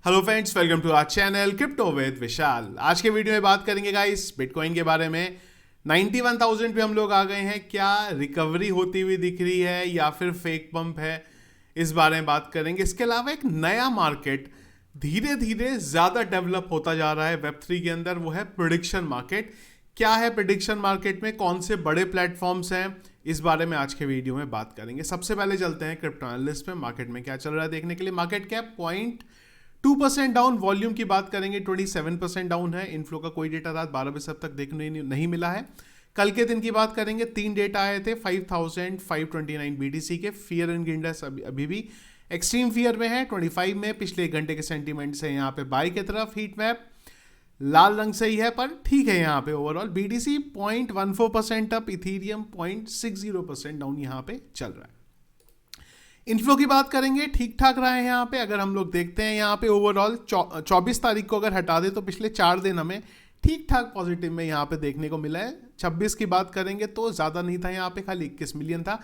Hello friends, welcome to our channel crypto with Vishal. आज के video में बात करेंगे गाइस बिटकॉइन के बारे में। 91,000 पे हम लोग आ गए हैं। क्या रिकवरी होती हुई दिख रही है या फिर फेक पंप है, इस बारे में बात करेंगे। इसके अलावा एक नया मार्केट धीरे धीरे ज़्यादा डेवलप होता जा रहा है वेब3 के अंदर, वो है प्रेडिक्शन मार्केट। क्या है प्रेडिक्शन मार्केट में, कौन से बड़े प्लेटफॉर्म्स हैं, इस बारे में आज के वीडियो में बात करेंगे। सबसे पहले चलते हैं क्रिप्टो एनालिस्ट में, मार्केट में क्या चल रहा है देखने के लिए। मार्केट कैप 2% डाउन, वॉल्यूम की बात करेंगे 27% डाउन है। इनफ्लो का कोई डेटा रात 12 बजे तक देखने नहीं मिला है। कल के दिन की बात करेंगे, 3 डेटा आए थे 5,529 BTC के। फियर एंड इंडेक्स अभी भी एक्सट्रीम फियर में है, 25 में। पिछले एक घंटे के सेंटीमेंट से यहाँ पे बाई की तरफ हीट मैप लाल रंग से ही है, पर ठीक है। यहाँ पे overall BTC 0.14% up, Ethereum 0.60% down यहाँ पे चल रहा है। इनफ्लो की बात करेंगे, ठीक ठाक रहा है यहाँ पे। अगर हम लोग देखते हैं यहाँ पे ओवरऑल 24 तारीख को अगर हटा दे तो पिछले 4 दिन हमें ठीक ठाक पॉजिटिव में यहाँ पे देखने को मिला है। 26 की बात करेंगे तो ज़्यादा नहीं था यहाँ पे, खाली 21 मिलियन था।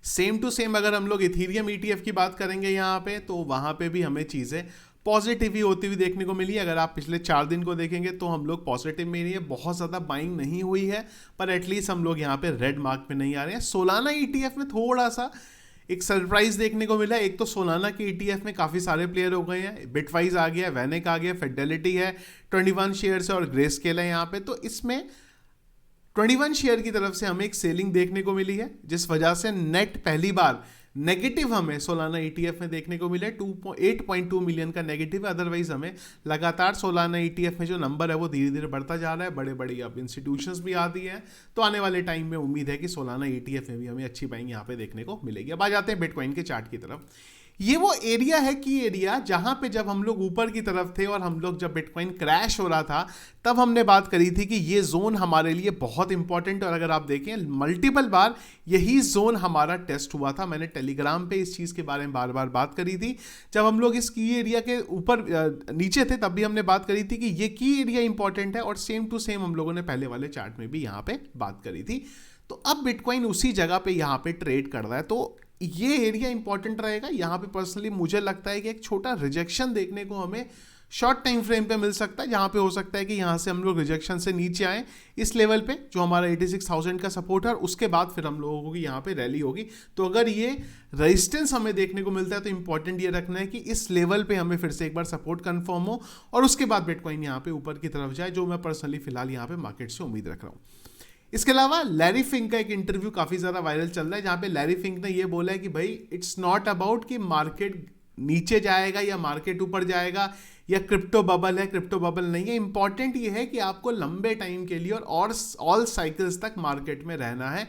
सेम टू सेम अगर हम लोग इथीरियम ETF की बात करेंगे यहाँ पे, तो वहाँ पे भी हमें चीज़ें पॉजिटिव ही होती हुई देखने को मिली। अगर आप पिछले 4 दिन को देखेंगे तो हम लोग पॉजिटिव में ही है, बहुत ज़्यादा बाइंग नहीं हुई है, पर एटलीस्ट हम लोग यहाँ पे रेड मार्क में नहीं आ रहे हैं। सोलाना ETF में थोड़ा सा एक सरप्राइज देखने को मिला। एक तो सोलाना के ETF में काफ़ी सारे प्लेयर हो गए हैं। बिटवाइज आ गया, वैनिक आ गया, फिडेलिटी है, 21 शेयर्स है और ग्रे स्केल है यहाँ पे। तो इसमें 21 शेयर की तरफ से हमें एक सेलिंग देखने को मिली है, जिस वजह से नेट पहली बार नेगेटिव हमें सोलाना ETF में देखने को मिले। 8.2 मिलियन का नेगेटिव है। अदरवाइज हमें लगातार सोलाना ETF में जो नंबर है वो धीरे धीरे बढ़ता जा रहा है। बड़े बड़े अब इंस्टीट्यूशंस भी आती हैं, तो आने वाले टाइम में उम्मीद है कि सोलाना ETF में भी हमें अच्छी बाइंग यहाँ पे देखने को मिलेगी। अब आ जाते हैं बिटकॉइन के चार्ट की तरफ। ये वो एरिया है की एरिया जहां पे जब हम लोग ऊपर की तरफ थे और हम लोग जब बिटकॉइन क्रैश हो रहा था तब हमने बात करी थी कि ये जोन हमारे लिए बहुत इंपॉर्टेंट। और अगर आप देखें मल्टीपल बार यही जोन हमारा टेस्ट हुआ था। मैंने टेलीग्राम पे इस चीज़ के बारे में बार बार बात करी थी। जब हम लोग इस की एरिया के ऊपर नीचे थे तब भी हमने बात करी थी कि ये की एरिया इंपॉर्टेंट है, और सेम टू सेम हम लोगों ने पहले वाले चार्ट में भी यहाँ पे बात करी थी। तो अब बिटकॉइन उसी जगह पे यहाँ पे ट्रेड कर रहा है, तो ये एरिया इंपॉर्टेंट रहेगा। यहाँ पे पर्सनली मुझे लगता है कि एक छोटा रिजेक्शन देखने को हमें शॉर्ट टाइम फ्रेम पे मिल सकता है, जहाँ पे हो सकता है कि यहाँ से हम लोग रिजेक्शन से नीचे आए इस लेवल पे जो हमारा 86,000 का सपोर्ट है, और उसके बाद फिर हम लोगों की यहाँ पे रैली होगी। तो अगर ये रेजिस्टेंस हमें देखने को मिलता है तो इंपॉर्टेंट ये रखना है कि इस लेवल पे हमें फिर से एक बार सपोर्ट कंफर्म हो और उसके बाद बिटकॉइन यहाँ पे ऊपर की तरफ जाए, जो मैं पर्सनली फिलहाल यहाँ पे मार्केट से उम्मीद रख रहा हूँ। इसके अलावा लैरी फिंक का एक इंटरव्यू काफ़ी ज़्यादा वायरल चल रहा है, जहाँ पे लैरी फिंक ने ये बोला है कि भाई इट्स नॉट अबाउट कि मार्केट नीचे जाएगा या मार्केट ऊपर जाएगा या क्रिप्टो बबल है, क्रिप्टो बबल नहीं है। इंपॉर्टेंट ये है कि आपको लंबे टाइम के लिए और ऑल साइकिल्स तक मार्केट में रहना है।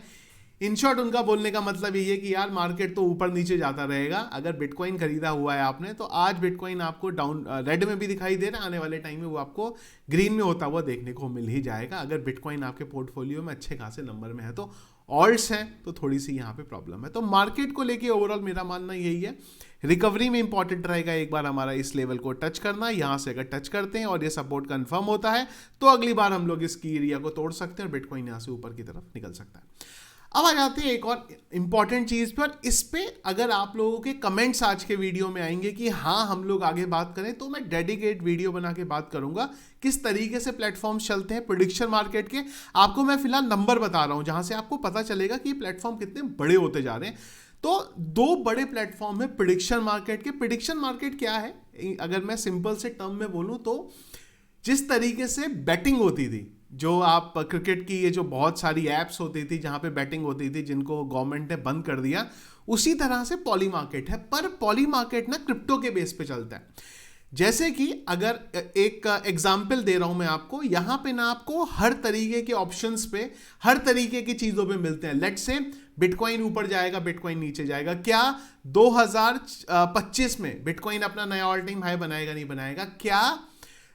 इन शॉर्ट उनका बोलने का मतलब ये है कि यार मार्केट तो ऊपर नीचे जाता रहेगा। अगर बिटकॉइन खरीदा हुआ है आपने तो आज बिटकॉइन आपको डाउन रेड में भी दिखाई दे रहा है, आने वाले टाइम में वो आपको ग्रीन में होता हुआ देखने को मिल ही जाएगा। अगर बिटकॉइन आपके पोर्टफोलियो में अच्छे खासे नंबर में है तो ऑल्ट्स हैं तो थोड़ी सी यहाँ पे प्रॉब्लम है। तो मार्केट को लेके ओवरऑल मेरा मानना यही है, रिकवरी में इंपॉर्टेंट रहेगा एक बार हमारा इस लेवल को टच करना। यहाँ से अगर टच करते हैं और ये सपोर्ट कंफर्म होता है तो अगली बार हम लोग इस की एरिया को तोड़ सकते हैं और बिटकॉइन यहाँ से ऊपर की तरफ निकल सकता है। अब आ जाते हैं एक और इम्पॉर्टेंट चीज़ पर। इस पे अगर आप लोगों के कमेंट्स आज के वीडियो में आएंगे कि हाँ हम लोग आगे बात करें, तो मैं डेडिकेट वीडियो बना के बात करूंगा किस तरीके से प्लेटफॉर्म्स चलते हैं प्रेडिक्शन मार्केट के। आपको मैं फिलहाल नंबर बता रहा हूं जहां से आपको पता चलेगा कि प्लेटफॉर्म कितने बड़े होते जा रहे हैं। तो 2 बड़े प्लेटफॉर्म है प्रेडिक्शन मार्केट के। प्रेडिक्शन मार्केट क्या है, अगर मैं सिंपल से टर्म में बोलूँ तो जिस तरीके से बैटिंग होती थी, जो आप क्रिकेट की ये जो बहुत सारी ऐप्स होती थी जहाँ पे बैटिंग होती थी जिनको गवर्नमेंट ने बंद कर दिया, उसी तरह से पॉली मार्केट है। पर पॉली मार्केट ना क्रिप्टो के बेस पे चलता है। जैसे कि अगर एक एग्जाम्पल दे रहा हूं मैं आपको, यहाँ पे ना आपको हर तरीके के ऑप्शंस पे हर तरीके की चीज़ों पे मिलते हैं। लेट्स से बिटकॉइन ऊपर जाएगा, बिटकॉइन नीचे जाएगा। क्या 2025 में बिटकॉइन अपना नया ऑल टाइम हाई बनाएगा, नहीं बनाएगा? क्या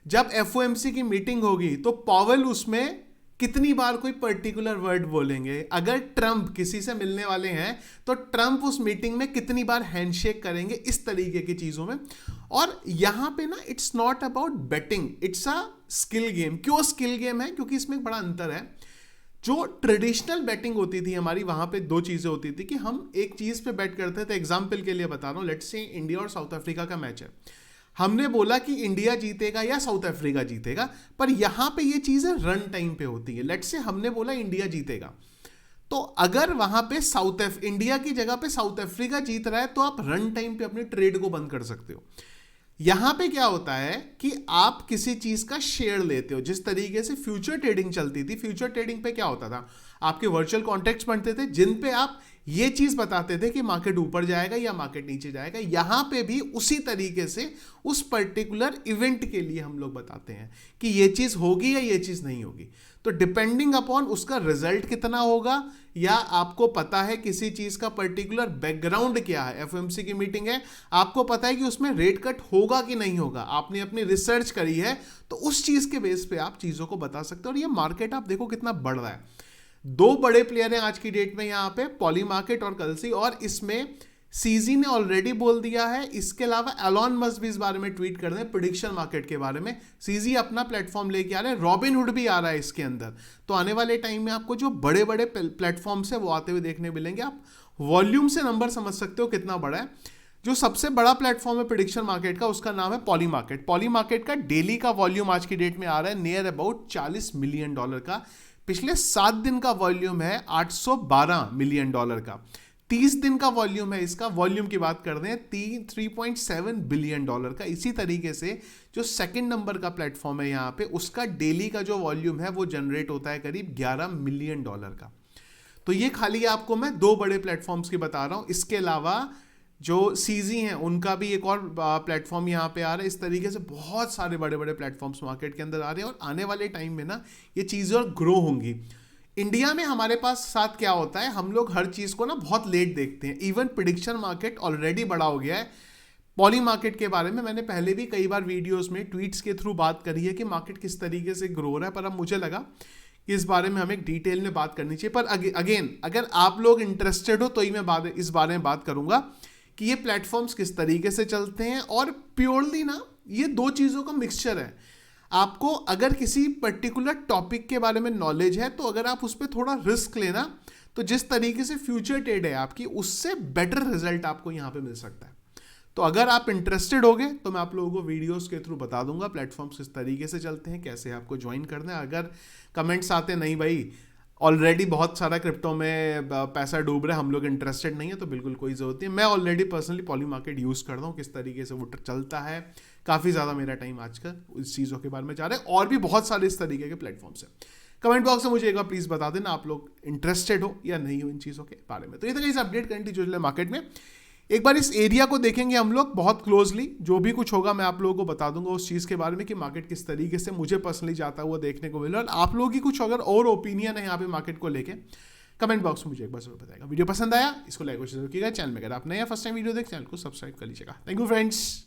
जब FOMC की मीटिंग होगी तो पॉवेल उसमें कितनी बार कोई पर्टिकुलर वर्ड बोलेंगे? अगर ट्रंप किसी से मिलने वाले हैं तो ट्रंप उस मीटिंग में कितनी बार हैंडशेक करेंगे, इस तरीके की चीजों में। और यहां पे ना it's not about betting, it's a skill game. क्यों स्किल गेम है? क्योंकि इसमें एक बड़ा अंतर है। जो ट्रेडिशनल बैटिंग होती थी हमारी, वहां पे 2 चीजें होती थी कि हम एक चीज पे बैट करते थे। एग्जाम्पल के लिए बता रहा हूं, लेट्स से इंडिया और साउथ अफ्रीका का मैच है। हमने बोला कि इंडिया जीतेगा या साउथ अफ्रीका जीतेगा, पर यहां पे ये चीजें रन टाइम पे होती है। लेट्स से हमने बोला इंडिया जीतेगा, तो अगर वहां पे इंडिया की जगह पे साउथ अफ्रीका जीत रहा है तो आप रन टाइम पे अपने ट्रेड को बंद कर सकते हो। यहां पे क्या होता है कि आप किसी चीज का शेयर लेते हो। जिस तरीके से फ्यूचर ट्रेडिंग चलती थी, फ्यूचर ट्रेडिंग पे क्या होता था, आपके वर्चुअल कॉन्ट्रैक्ट्स बनते थे जिन पे आप ये चीज बताते थे कि मार्केट ऊपर जाएगा या मार्केट नीचे जाएगा। यहां पे भी उसी तरीके से उस पर्टिकुलर इवेंट के लिए हम लोग बताते हैं कि ये चीज होगी या ये चीज नहीं होगी। तो डिपेंडिंग अपॉन उसका रिजल्ट कितना होगा, या आपको पता है किसी चीज का पर्टिकुलर बैकग्राउंड क्या है, एफओएमसी की मीटिंग है, आपको पता है कि उसमें रेट कट होगा कि नहीं होगा, आपने अपनी रिसर्च करी है, तो उस चीज के बेस पे आप चीजों को बता सकते हो। और ये मार्केट आप देखो कितना बढ़ रहा है। दो बड़े प्लेयर हैं आज की डेट में यहाँ पे, पॉली मार्केट और कल्सी, और इसमें सीजी ने ऑलरेडी बोल दिया है। इसके अलावा एलॉन मस्क भी इस बारे में ट्वीट कर रहे हैं प्रेडिक्शन मार्केट के बारे में। सीजी अपना प्लेटफॉर्म लेके आ रहे हैं, रॉबिनहुड भी आ रहा है इसके अंदर। तो आने वाले टाइम में आपको जो बड़े बड़े प्लेटफॉर्म्स है वो आते हुए देखने मिलेंगे। आप वॉल्यूम से नंबर समझ सकते हो कितना बड़ा है। जो सबसे बड़ा प्लेटफॉर्म है प्रेडिक्शन मार्केट का, उसका नाम है पॉली मार्केट। पॉली मार्केट का डेली का वॉल्यूम आज की डेट में आ रहा है नियर अबाउट $40 मिलियन का। पिछले 7 दिन का वॉल्यूम है $812 मिलियन का। 30 दिन का वॉल्यूम है इसका, वॉल्यूम की बात कर रहे हैं, 3.7 बिलियन डॉलर का। इसी तरीके से जो सेकंड नंबर का प्लेटफॉर्म है यहाँ पे, उसका डेली का जो वॉल्यूम है वो जनरेट होता है करीब $11 मिलियन का। तो ये खाली आपको मैं दो बड़े प्लेटफॉर्म्स की बता रहा हूँ। इसके अलावा जो सीजी हैं उनका भी एक और प्लेटफॉर्म यहाँ पे आ रहा है। इस तरीके से बहुत सारे बड़े बड़े प्लेटफॉर्म्स मार्केट के अंदर आ रहे हैं, और आने वाले टाइम में ना ये चीज़ें और ग्रो होंगी। इंडिया में हमारे पास साथ क्या होता है, हम लोग हर चीज़ को ना बहुत लेट देखते हैं। इवन प्रेडिक्शन मार्केट ऑलरेडी बड़ा हो गया है। पॉली मार्केट के बारे में मैंने पहले भी कई बार वीडियोस में ट्वीट्स के थ्रू बात करी है कि मार्केट किस तरीके से ग्रो हो रहा है, पर अब मुझे लगा कि इस बारे में हमें डिटेल में बात करनी चाहिए। पर अगेन अगर आप लोग इंटरेस्टेड हो तो ही मैं इस बारे में बात करूंगा कि ये प्लेटफॉर्म्स किस तरीके से चलते हैं। और प्योरली ना ये दो चीज़ों का मिक्सचर है। आपको अगर किसी पर्टिकुलर टॉपिक के बारे में नॉलेज है, तो अगर आप उस पर थोड़ा रिस्क लेना, तो जिस तरीके से फ्यूचर ट्रेड है आपकी, उससे बेटर रिजल्ट आपको यहाँ पे मिल सकता है। तो अगर आप इंटरेस्टेड होगे तो मैं आप लोगों को वीडियोस के थ्रू बता दूंगा प्लेटफॉर्म्स किस तरीके से चलते हैं, कैसे आपको ज्वाइन करना है। अगर कमेंट्स आते नहीं भाई ऑलरेडी बहुत सारा क्रिप्टो में पैसा डूब रहा है, हम लोग इंटरेस्टेड नहीं है, तो बिल्कुल कोई ज़रूरत नहीं है। मैं already personally poly market use करता हूँ, किस तरीके से वो चलता है। काफ़ी ज़्यादा मेरा टाइम आजकल इस चीज़ों के बारे में जा रहा है, और भी बहुत सारे इस तरीके के प्लेटफॉर्म्स हैं। कमेंट बॉक्स में मुझे एक बार प्लीज़ बता देना आप लोग इंटरेस्टेड हो या नहीं हो इन चीज़ों के बारे में। तो ये था इस अपडेट करंट जो है मार्केट में। एक बार इस एरिया को देखेंगे हम लोग बहुत क्लोजली, जो भी कुछ होगा मैं आप लोगों को बता दूंगा उस चीज़ के बारे में कि मार्केट किस तरीके से मुझे पर्सनली जाता हुआ देखने को मिला। और आप लोगों की कुछ अगर और ओपिनियन है यहाँ पे मार्केट को लेके, कमेंट बॉक्स में मुझे एक बार जरूर बताएगा। वीडियो पसंद आया इसको लाइक और शेयर कीजिएगा। चैनल में अगर आप नया फर्स्ट टाइम वीडियो देख, चैनल को सब्सक्राइब कर लीजिएगा। Thank you friends.